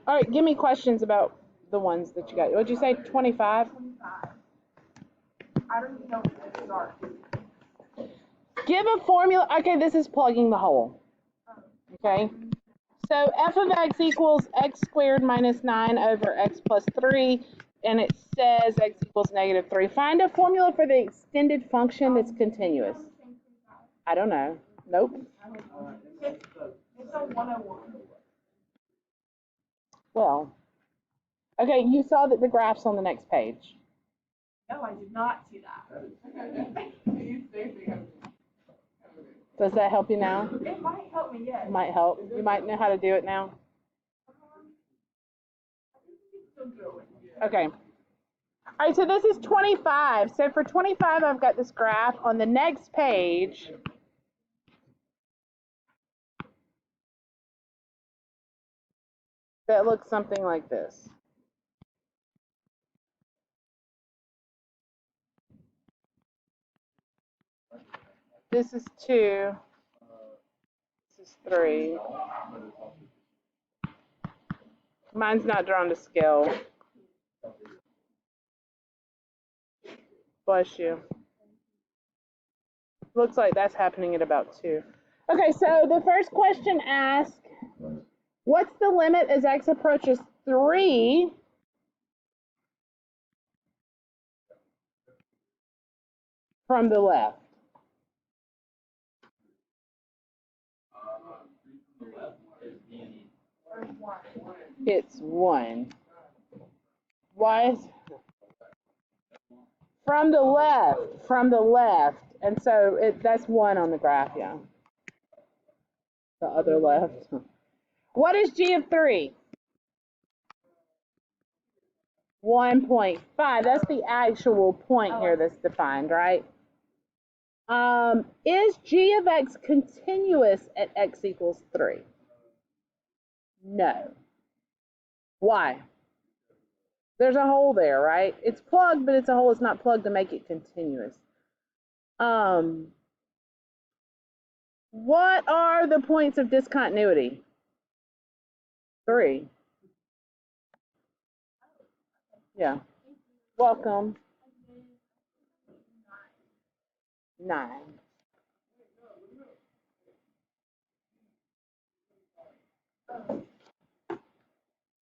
All right, give me questions about the ones that you got. What'd you say, 25? 25. I don't even know where to start. Give a formula. Okay, this is plugging the hole. Okay. So f of x equals x squared minus 9 over x plus 3, and it says x equals negative 3. Find a formula for the extended function that's continuous. I don't know. Nope. It's a 101. Well, okay, you saw that the graph's on the next page. No, I did not see that. Does that help you now? It might help me, yes. It might help. You might know how to do it now. Okay. All right, so this is 25. So for 25, I've got this graph. On the next page, that looks something like this. This is 2. This is 3. Mine's not drawn to scale. Bless you. Looks like that's happening at about 2. Okay, so the first question asks, what's the limit as x approaches 3 from the left? It's 1. Why is from the left, and so that's 1 on the graph, yeah. The other left. What is g of 3? 1.5. That's the actual point here that's defined, right? Is g of x continuous at x equals 3? No. Why? There's a hole there, right? It's plugged, but it's a hole. It's not plugged to make it continuous. What are the points of discontinuity? 3. Yeah. Welcome. 9.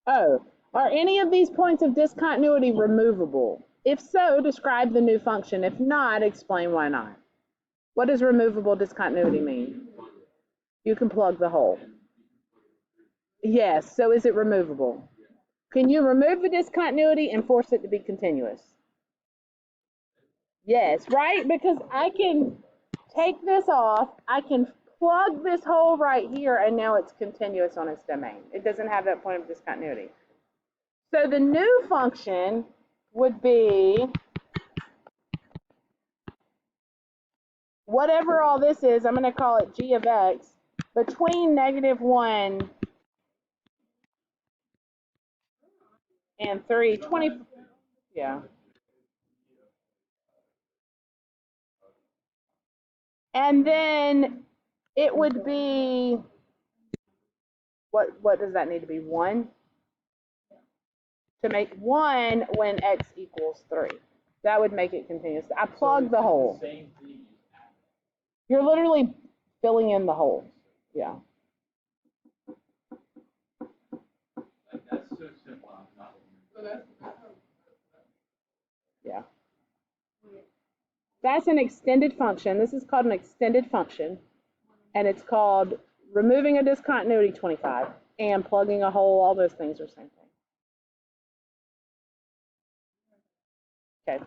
Oh, are any of these points of discontinuity removable? If so, describe the new function. If not, explain why not. What does removable discontinuity mean? You can plug the hole. Yes, so is it removable? Can you remove the discontinuity and force it to be continuous? Yes, right? Because I can take this off, I can plug this hole right here, and now it's continuous on its domain. It doesn't have that point of discontinuity. So the new function would be whatever all this is, I'm going to call it g of x, between -1 and 3, 20, yeah. And then it would be, what does that need to be, 1? To make 1 when x equals 3. That would make it continuous. I plugged the hole. You're literally filling in the hole. Yeah. That's so simple. Yeah. That's an extended function. This is called an extended function, and it's called removing a discontinuity 25 and plugging a hole. All those things are the same thing. Okay.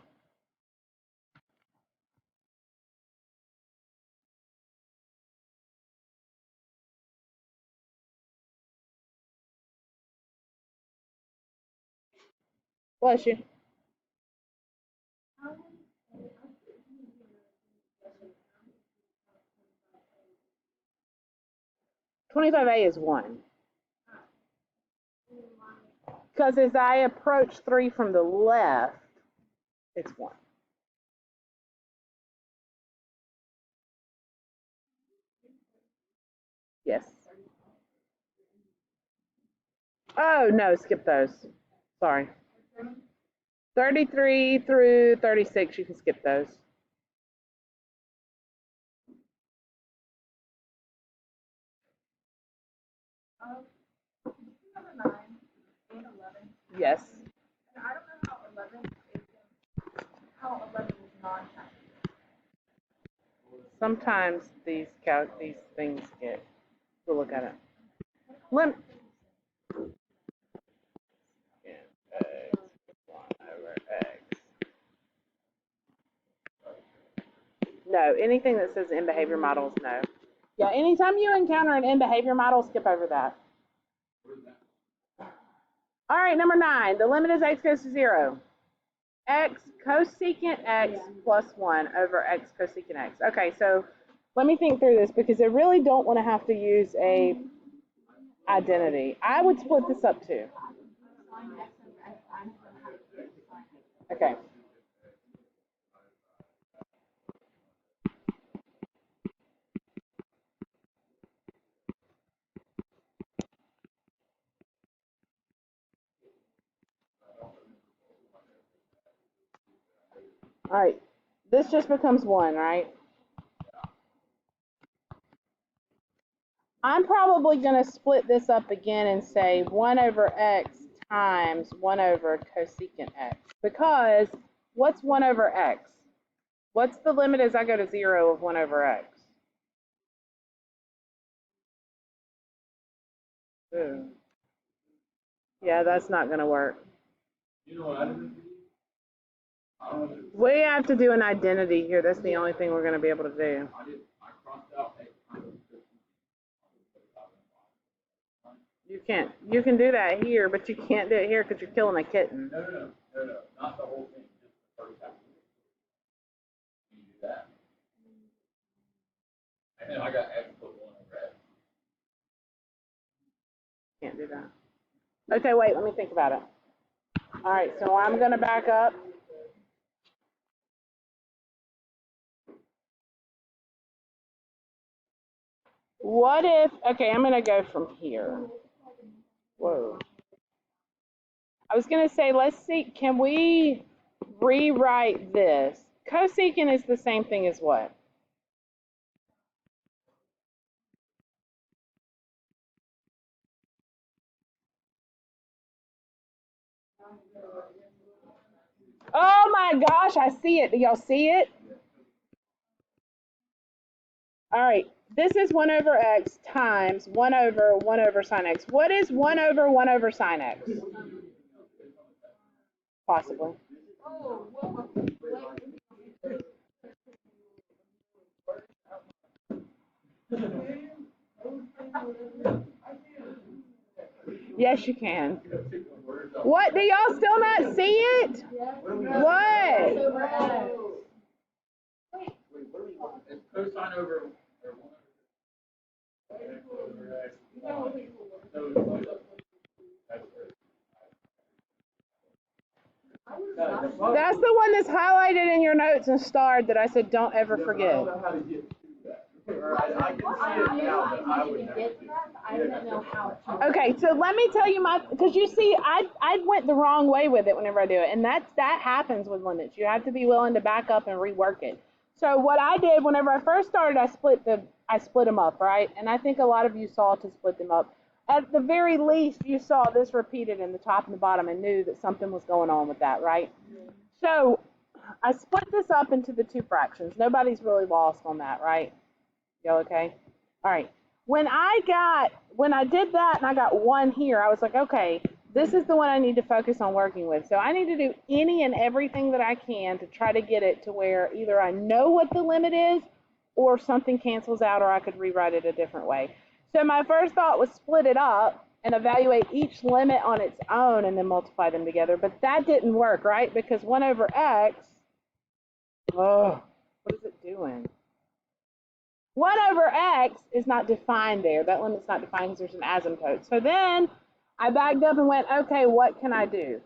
Bless you. (25a) is 1. Because as I approach 3 from the left, it's 1. Yes. Oh, no, skip those. Sorry. 33 through 36, you can skip those. Number 9 and 11. Yes. And I don't know how 11 is non-chapter. Sometimes these things get. We'll look at it. X 1 over X. No, anything that says in behavior models, no. Yeah, anytime you encounter an in behavior model, skip over that. All right, number 9. The limit as x goes to 0. X cosecant x plus 1 over x cosecant x. Okay, so let me think through this because I really don't want to have to use a identity. I would split this up too. Okay. All right, this just becomes 1, right? I'm probably going to split this up again and say 1 over x times 1 over cosecant x. Because what's 1 over x? What's the limit as I go to 0 of 1 over x? Ooh. Yeah, that's not going to work. You know what I did? We have to do an identity here. That's the only thing we're going to be able to do. I crossed out X times 50. You can't. You can do that here, but you can't do it here because you're killing a kitten. No, not the whole thing, just the first half. You do that. And then I got X plus 1 over X. Can't do that. Okay, wait. Let me think about it. All right, so I'm going to back up. What if, okay, I'm going to go from here. Whoa. I was going to say, let's see, can we rewrite this? Cosecant is the same thing as what? Oh my gosh, I see it. Do y'all see it? All right, this is 1 over x times 1 over sine x. What is 1 over sine x? Possibly. Yes, you can. What? Do y'all still not see it? What? It's cosine over 1 over X. That's the one that's highlighted in your notes and starred that I said don't ever forget. I don't know how to get to that. I can see it now, but I would never do I didn't know how to. Okay, so let me tell you because you see, I went the wrong way with it whenever I do it, and that happens with limits. You have to be willing to back up and rework it. So what I did whenever I first started, I split them up, right? And I think a lot of you saw to split them up. At the very least, you saw this repeated in the top and the bottom and knew that something was going on with that, right? So I split this up into the two fractions. Nobody's really lost on that, right? Y'all okay? All right. When I did that and I got 1 here, I was like, okay, this is the one I need to focus on working with. So I need to do any and everything that I can to try to get it to where either I know what the limit is or something cancels out or I could rewrite it a different way. So my first thought was split it up and evaluate each limit on its own and then multiply them together. But that didn't work, right? Because 1 over x, what is it doing? 1 over x is not defined there. That limit's not defined because there's an asymptote. So then I backed up and went, okay, what can I do?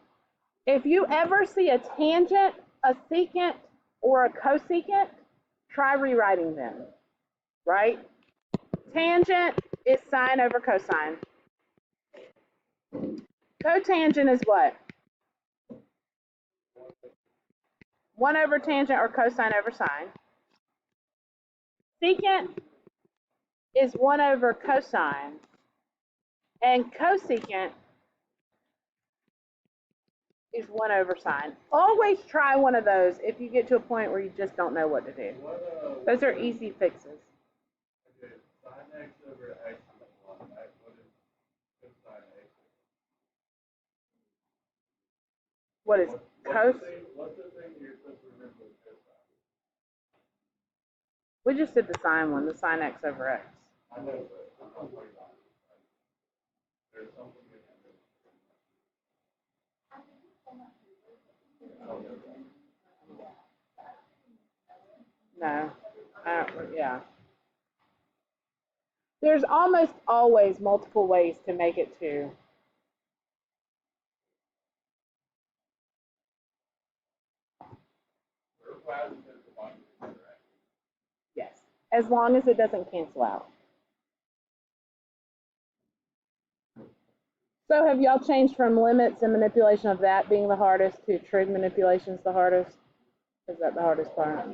If you ever see a tangent, a secant, or a cosecant, try rewriting them, right? Tangent is sine over cosine. Cotangent is what? 1 over tangent or cosine over sine. Secant is 1 over cosine. And cosecant is 1 over sine. Always try one of those if you get to a point where you just don't know what to do. Those are easy fixes. Okay, sin x over x is 1. What is cosine x? What is cos? What's the thing you're supposed to remember with cosine? We just did the sine one, the sine x over x. I know, but I'm not worried about it. There's something in there. No, yeah. There's almost always multiple ways to make it to. Yes, as long as it doesn't cancel out. So have y'all changed from limits and manipulation of that being the hardest to trig manipulations the hardest? Is that the hardest part?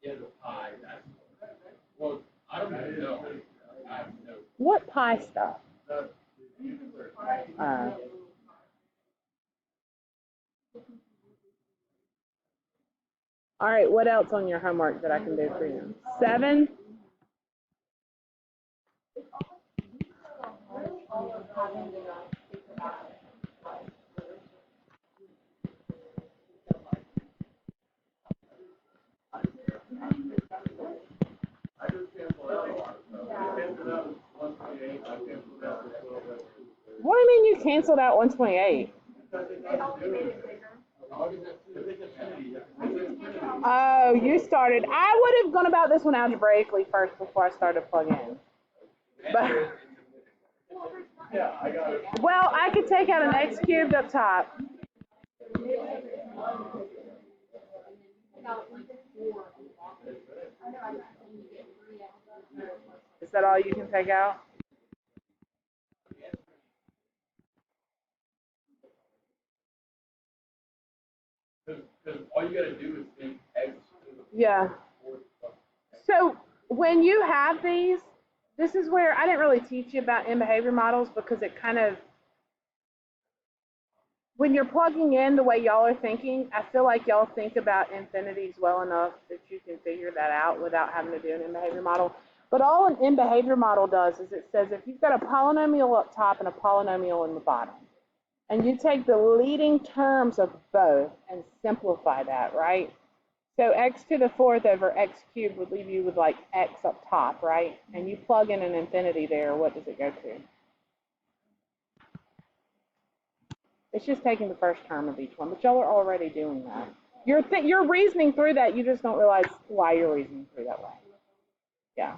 Yeah, the pi. Well, I don't even know. I have no. What pi stuff? All right, what else on your homework that I can do for you? 7? I just canceled out a lot of stuff. I canceled out 128. I canceled out the 12. What do you mean you canceled out 128? Oh, you started. I would have gone about this one algebraically first before I started plugging in. But, Yeah, I got it. well, I could take out an x cubed up top. Is that all you can take out? Because all you gotta do is think x to the Yeah. fourth. So when you have these, this is where I didn't really teach you about in behavior models because it kind of, when you're plugging in the way y'all are thinking, I feel like y'all think about infinities well enough that you can figure that out without having to do an in behavior model. But all an in behavior model does is it says if you've got a polynomial up top and a polynomial in the bottom, and you take the leading terms of both and simplify that, right? So x to the fourth over x cubed would leave you with like x up top, right? And you plug in an infinity there, what does it go to? It's just taking the first term of each one, but y'all are already doing that. You're reasoning through that, you just don't realize why you're reasoning through that way. Yeah.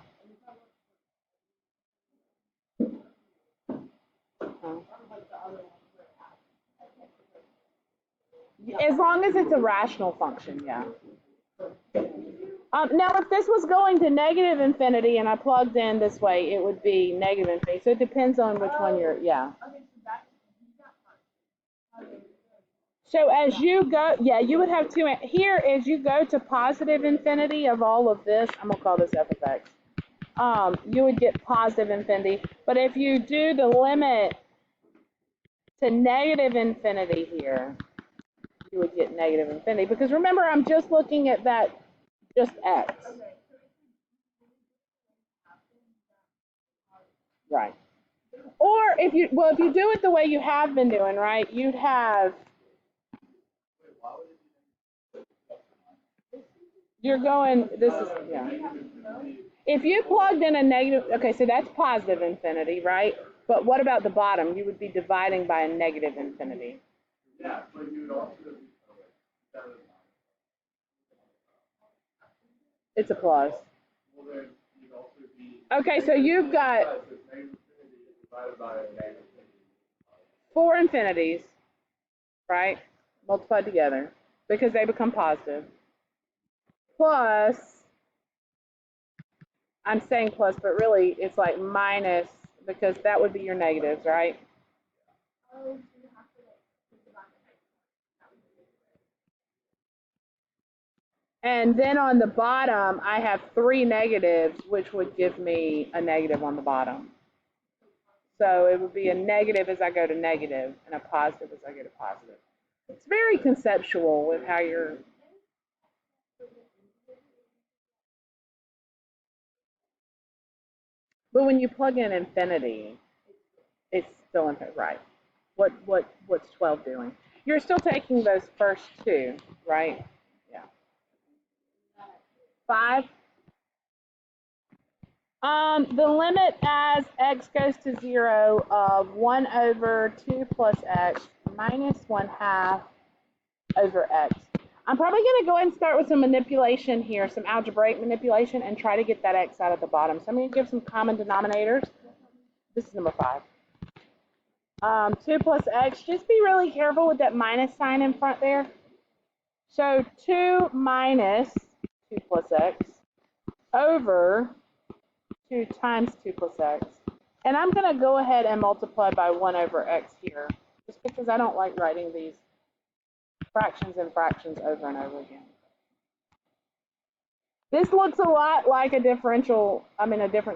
As long as it's a rational function, yeah. Now, if this was going to negative infinity and I plugged in this way, it would be negative infinity. So it depends on which one you're, yeah. So as you go, yeah, you would have two, here as you go to positive infinity of all of this, I'm going to call this f of x, you would get positive infinity. But if you do the limit to negative infinity here, you would get negative infinity. Because remember, I'm just looking at that, just x. Right. Or if you, well, if you do it the way you have been doing, right, you'd have, you're going, this is, yeah. If you plugged in a negative, okay, so that's positive infinity, right? But what about the bottom? You would be dividing by a negative infinity. Yeah, but you would also be. It's a plus. Well, then you'd also be. Okay, so you've got 4 infinities, right? Multiplied together because they become positive. Plus I'm saying plus, but really it's like minus because that would be your negatives, right? Oh, so you have to like think about the next one. And then on the bottom, I have 3 negatives, which would give me a negative on the bottom. So it would be a negative as I go to negative and a positive as I go to positive. It's very conceptual with how you're. But when you plug in infinity, it's still infinite, right? What's 12 doing? You're still taking those first two, right? Yeah. 5. The limit as x goes to 0 of 1 over 2 plus x minus 1/2 over x. I'm probably going to go ahead and start with some manipulation here, some algebraic manipulation, and try to get that x out of the bottom. So I'm going to give some common denominators. This is number 5. 2 plus x, just be really careful with that minus sign in front there. So 2 minus 2 plus x over 2 times 2 plus x. And I'm going to go ahead and multiply by 1 over x here, just because I don't like writing these fractions and fractions over and over again. This looks a lot like a difference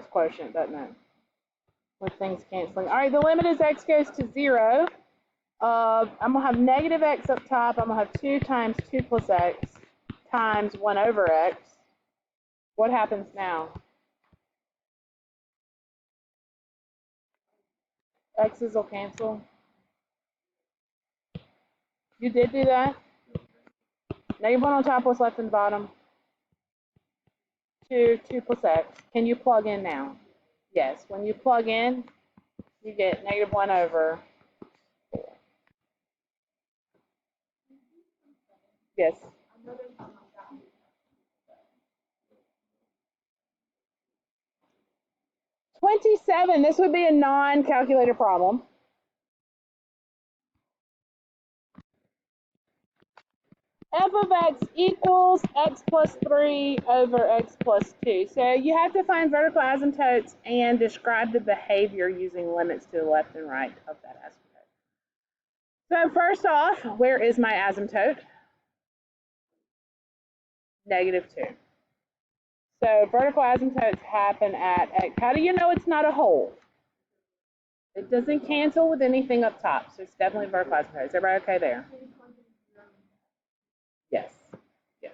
quotient, doesn't it? With things canceling. All right, the limit as x goes to 0. I'm going to have negative x up top. I'm going to have 2 times 2 plus x times 1 over x. What happens now? X's will cancel. You did do that? Negative 1 on top, what's left in the bottom? 2 plus x. Can you plug in now? Yes. When you plug in, you get negative 1 over 4. Yes. 27. This would be a non-calculator problem. F of x equals x plus 3 over x plus 2. So you have to find vertical asymptotes and describe the behavior using limits to the left and right of that asymptote. So first off, where is my asymptote? Negative 2. So vertical asymptotes happen at x. How do you know it's not a hole? It doesn't cancel with anything up top, so it's definitely vertical asymptotes. Everybody okay there? Yes. Yes.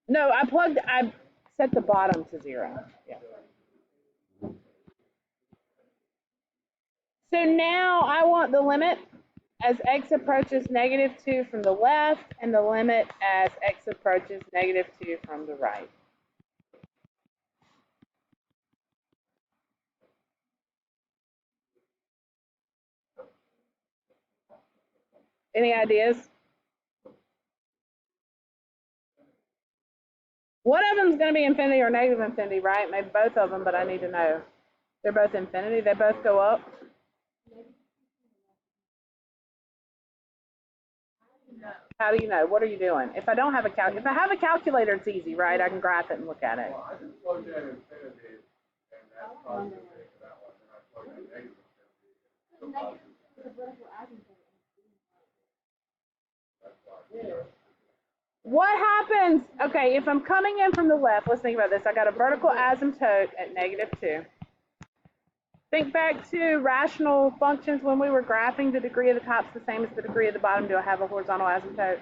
No, I set the bottom to 0. Yeah. So now I want the limit as x approaches negative 2 from the left and the limit as x approaches negative 2 from the right. Any ideas? One of them is going to be infinity or negative infinity, right? Maybe both of them, but I need to know. They're both infinity. They both go up. How do you know? What are you doing? If I don't have a if I have a calculator, it's easy, right? I can graph it and look at it. Well, I just plugged in infinity, and that's positive for that one, and I plugged in negative infinity. What happens? Okay, if I'm coming in from the left, let's think about this. I got a vertical asymptote at negative 2. Think back to rational functions when we were graphing. The degree of the top is the same as the degree of the bottom. Do I have a horizontal asymptote?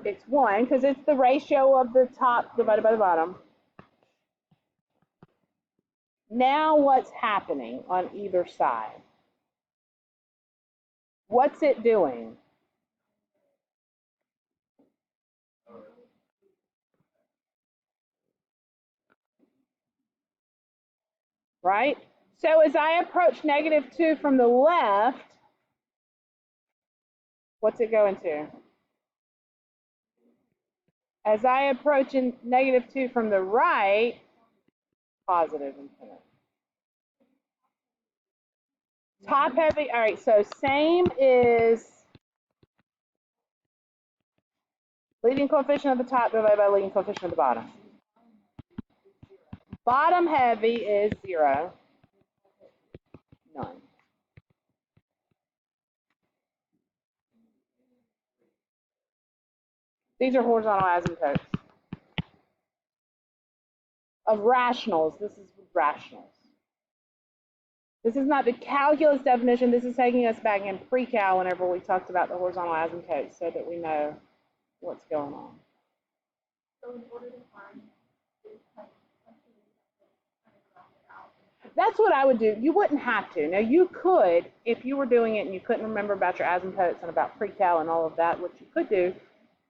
It's 1 because it's the ratio of the top divided by the bottom. Now what's happening on either side? What's it doing? Right? So as I approach negative 2 from the left, what's it going to? As I approach in negative 2 from the right, positive infinite. Top heavy, all right, so same is, Leading coefficient at the top divided by leading coefficient at the bottom. Bottom heavy is 0. None. These are horizontal asymptotes. Of rationals, this is rationals. This is not the calculus definition. This is taking us back in pre-cal whenever we talked about the horizontal asymptotes so that we know what's going on. So in order to find this type of That's what I would do. You wouldn't have to. Now, you could, if you were doing it and you couldn't remember about your asymptotes and about pre-cal and all of that, what you could do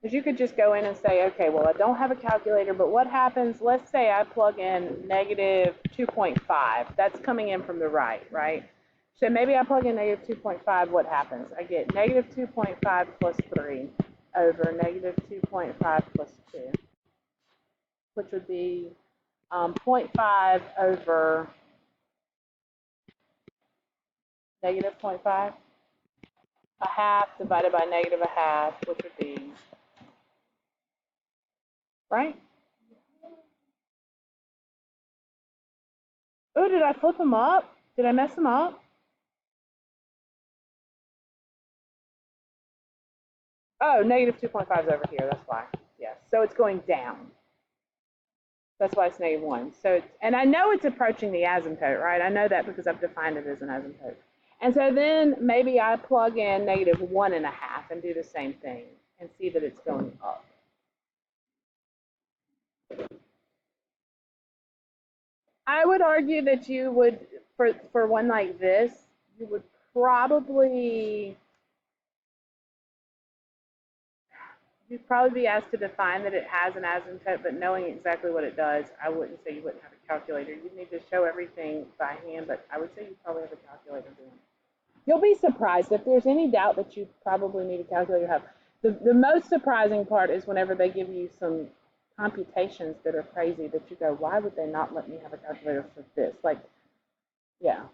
is you could just go in and say, okay, well, I don't have a calculator, but what happens, let's say I plug in negative 2.5. That's coming in from the right, right? So maybe I plug in negative 2.5, what happens? I get negative 2.5 plus 3 over negative 2.5 plus 2, which would be 0.5 over negative 0.5. A half divided by negative a half, which would be, right? Oh, did I flip them up? Did I mess them up? Oh, negative 2.5 is over here, that's why. Yes, so it's going down. That's why it's negative 1. So, and I know it's approaching the asymptote, right? I know that because I've defined it as an asymptote. And so then maybe I plug in negative 1.5 and do the same thing and see that it's going up. I would argue that you would, for one like this, you would probably, you'd probably be asked to define that it has an asymptote, but knowing exactly what it does, I wouldn't say you wouldn't have a calculator. You'd need to show everything by hand, but I would say you probably have a calculator doing it. You'll be surprised. If there's any doubt that you probably need a calculator, the most surprising part is whenever they give you some computations that are crazy that you go, why would they not let me have a calculator for this? Like, yeah.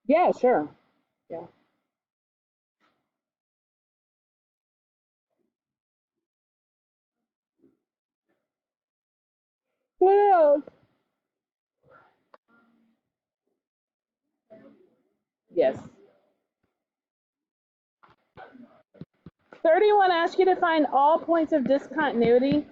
Yeah, sure. Yeah. What else? Yes. 31 asks you to find all points of discontinuity.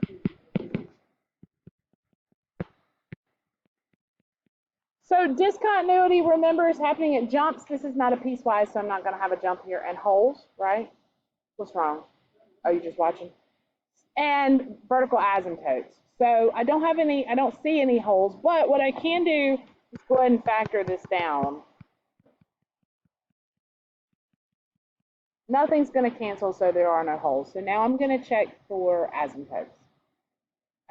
So discontinuity, remember, is happening at jumps. This is not a piecewise, so I'm not going to have a jump here. And holes, right? What's wrong? Are you just watching? And vertical asymptotes. So I don't see any holes, but what I can do is go ahead and factor this down. Nothing's going to cancel, so there are no holes. So now I'm going to check for asymptotes.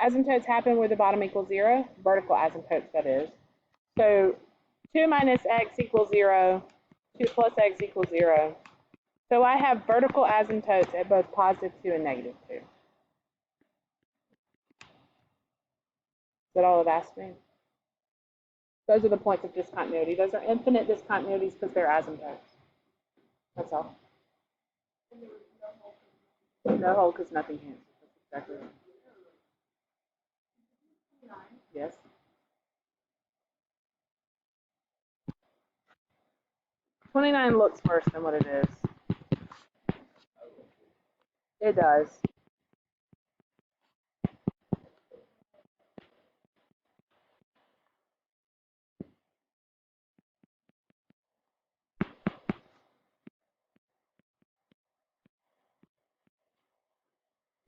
Asymptotes happen where the bottom equals 0, vertical asymptotes, that is. So 2 minus x equals 0, 2 plus x equals 0. So I have vertical asymptotes at both positive 2 and negative 2. Is that all it asked me? Those are the points of discontinuity. Those are infinite discontinuities because they're asymptotes. That's all. No hole because nothing cancels. That's exactly right. Yes. $29 looks worse than what it is. It does.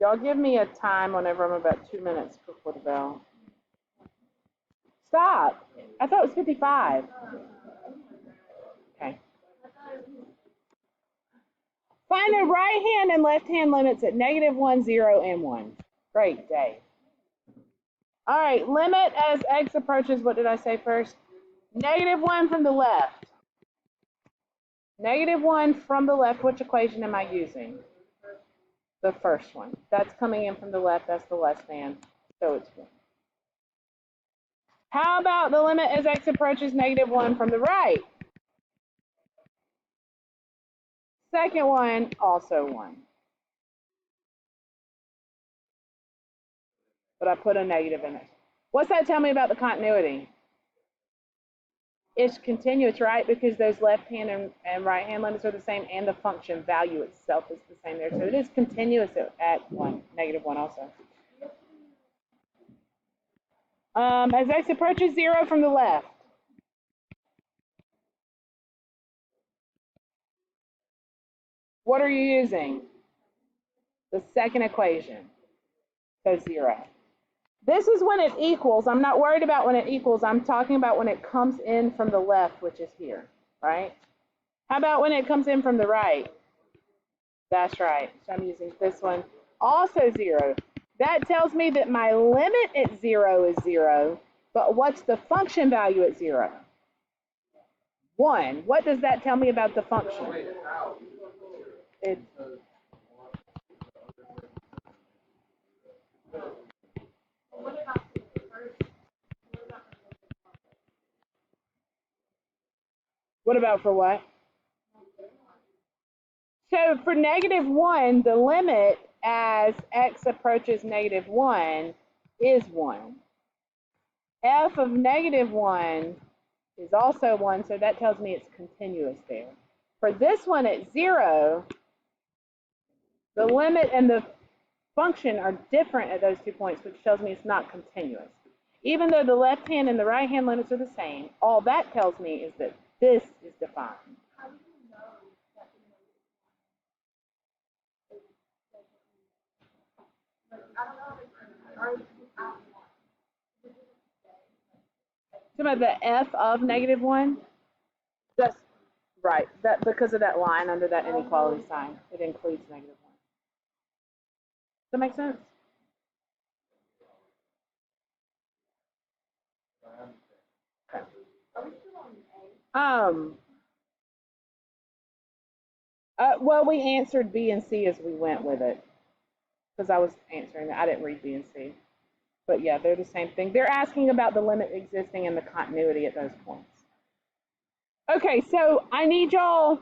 Y'all give me a time whenever I'm about 2 minutes before the bell. Stop. I thought it was 55. Okay. Find the right hand and left hand limits at -1, 0, and 1. Great day. All right, limit as x approaches, what did I say first? -1 from the left. -1 from the left, which equation am I using? The first one. That's coming in from the left, that's the less than, so it's 1. How about the limit as x approaches -1 from the right? Second one, also 1. But I put a negative in it. What's that tell me about the continuity? It's continuous, right? Because those left-hand and right-hand limits are the same, and the function value itself is the same there. So it is continuous at 1, -1 also. As x approaches 0 from the left, what are you using? The second equation. So 0. This is when it equals. I'm not worried about when it equals. I'm talking about when it comes in from the left, which is here, right? How about when it comes in from the right? That's right. So I'm using this one. Also 0. That tells me that my limit at 0 is 0, but what's the function value at 0? 1. What does that tell me about the function? What about for what? So for -1, the limit as x approaches -1 is 1. F of -1 is also 1, so that tells me it's continuous there. For this one at 0, the limit and the function are different at those 2 points, which tells me it's not continuous. Even though the left-hand and the right-hand limits are the same, all that tells me is that this is defined. How do you know that I don't know if it's already out. Some of the f of -1, that's right. That because of that line under that inequality sign, it includes -1. Does that make sense? Okay. Are we still on A? Well, we answered B and C as we went with it, because I was answering that. I didn't read B and C. But yeah, they're the same thing. They're asking about the limit existing and the continuity at those points. Okay, so I need y'all